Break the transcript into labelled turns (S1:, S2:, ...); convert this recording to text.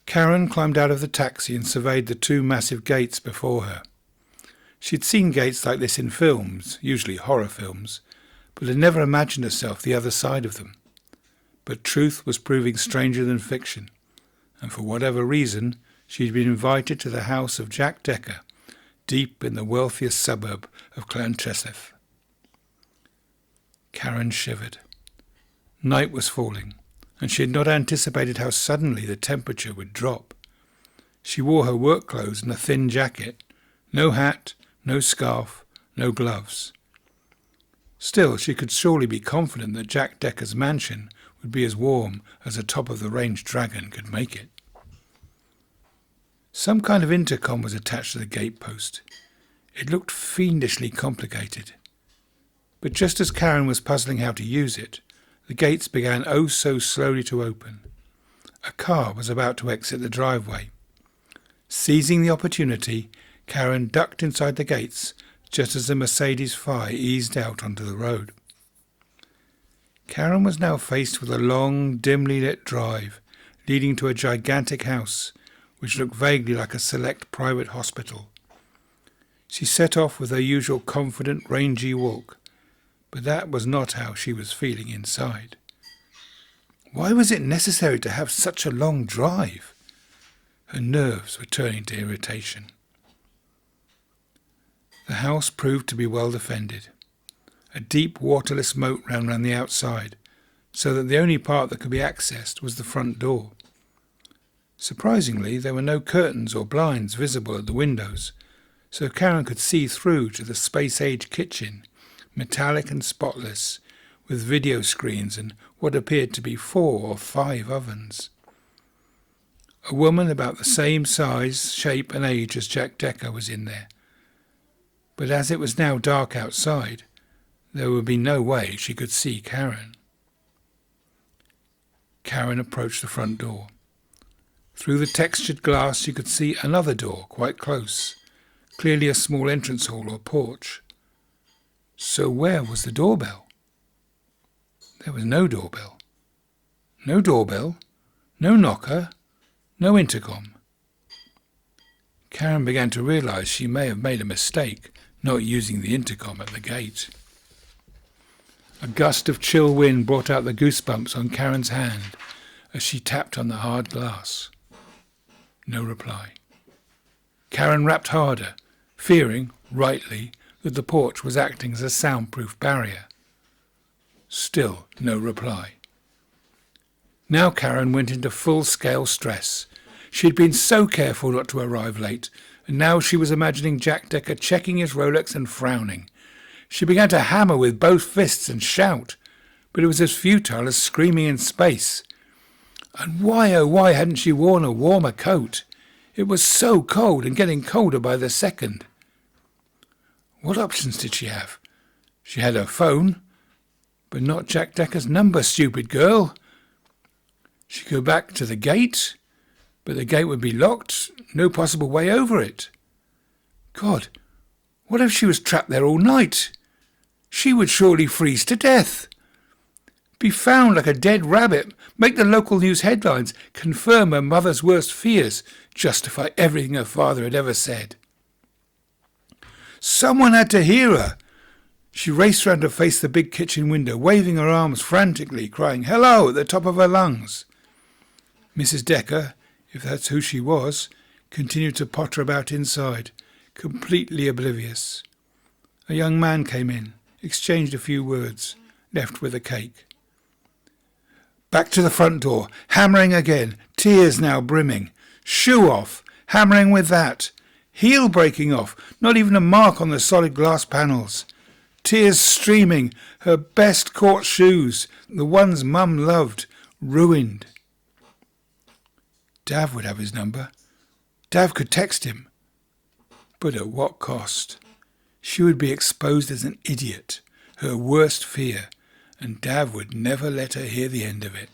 S1: Karen climbed out of the taxi and surveyed the two massive gates before her. She'd seen gates like this in films, usually horror films, but had never imagined herself the other side of them. But truth was proving stranger than fiction, and for whatever reason, she'd been invited to the house of Jack Decker, deep in the wealthiest suburb of Llantreseth. Karen shivered. Night was falling, and she had not anticipated how suddenly the temperature would drop. She wore her work clothes and a thin jacket, no hat, no scarf, no gloves. Still, she could surely be confident that Jack Decker's mansion would be as warm as a top-of-the-range dragon could make it. Some kind of intercom was attached to the gatepost. It looked fiendishly complicated. But just as Karen was puzzling how to use it, the gates began oh so slowly to open. A car was about to exit the driveway. Seizing the opportunity, Karen ducked inside the gates just as the Mercedes Phi eased out onto the road. Karen was now faced with a long, dimly lit drive leading to a gigantic house, which looked vaguely like a select private hospital. She set off with her usual confident, rangy walk, but that was not how she was feeling inside. Why was it necessary to have such a long drive? Her nerves were turning to irritation. The house proved to be well defended. A deep waterless moat ran round the outside, so that the only part that could be accessed was the front door. Surprisingly, there were no curtains or blinds visible at the windows, so Karen could see through to the space-age kitchen, metallic and spotless, with video screens and what appeared to be 4 or 5 ovens. A woman about the same size, shape and age as Jack Decker was in there. But as it was now dark outside, there would be no way she could see Karen. Karen approached the front door. Through the textured glass you could see another door quite close, clearly a small entrance hall or porch. So where was the doorbell? There was no doorbell. No doorbell, no knocker, no intercom. Karen began to realize she may have made a mistake not using the intercom at the gate. A gust of chill wind brought out the goosebumps on Karen's hand as she tapped on the hard glass. No reply. Karen rapped harder, fearing, rightly, that the porch was acting as a soundproof barrier. Still no reply. Now Karen went into full-scale stress. She had been so careful not to arrive late, and now she was imagining Jack Decker checking his Rolex and frowning. She began to hammer with both fists and shout, but it was as futile as screaming in space. And why, oh why, hadn't she worn a warmer coat? It was so cold and getting colder by the second. What options did she have? She had her phone, but not Jack Decker's number, stupid girl. She could go back to the gate, but the gate would be locked, no possible way over it. God, what if she was trapped there all night? She would surely freeze to death. Be found like a dead rabbit, make the local news headlines, confirm her mother's worst fears, justify everything her father had ever said. Someone had to hear her. She raced round to face the big kitchen window, waving her arms frantically, crying "Hello" at the top of her lungs. Mrs. Decker, if that's who she was, continued to potter about inside, completely oblivious. A young man came in, exchanged a few words, left with a cake. Back to the front door, hammering again, tears now brimming. Shoe off, hammering with that. Heel breaking off, not even a mark on the solid glass panels. Tears streaming, her best court shoes, the ones Mum loved, ruined. Dav would have his number. Dav could text him. But at what cost? She would be exposed as an idiot, her worst fear, and Dav would never let her hear the end of it.